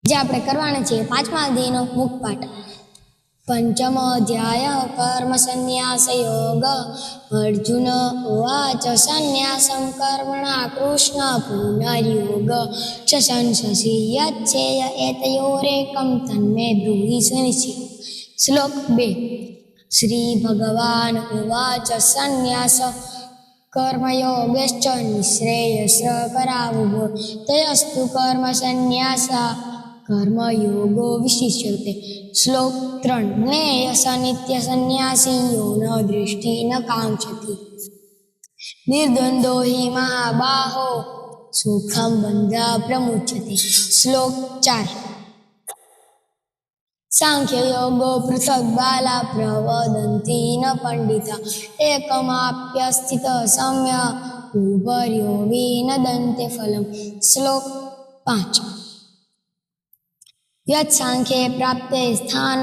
જે આપણે કરવાના છે પાંચમા અધ્યાયનો મુખ્ય પાઠ. પંચમો અધ્યાય કર્મ સંન્યાસ યોગ. અર્જુન ઉવાચ સંન્યાસમ કર્મણા કૃષ્ણ પુનર્યોગ શંસસી યચ્છેય એતયોરેકં તન્મે બ્રૂહિ સુનિશ્ચિત. શ્લોક 2. શ્રી ભગવાન ઉવાચ સંન્યાસ કર્મયોગશ્ચ નિઃશ્રેયસ્કરાવુઃ તયસ્તુ કર્મ સંન્યાસા કર્મયોગો વિશિષ્યતે. શ્લોક 3. જ્ઞેય સ નિત્ય સંન્યાસી યો ન દૃષ્ટિ ન કાંક્ષતિ નિર્દ્વંદ્વો હિ મહાબાહો સુખમ બંધા પ્રમુચ્યતે. શ્લોક 4. સાંખ્યયોગો પૃથક બાલા પ્રવદંતી ન પંડિતા એકમાપ્યસ્થિત સમ્ય ઉભર્યો વિનદન્તે ફલમ. શ્લોક 5. યત સાંખ્યે પ્રાપ્તે સ્થાન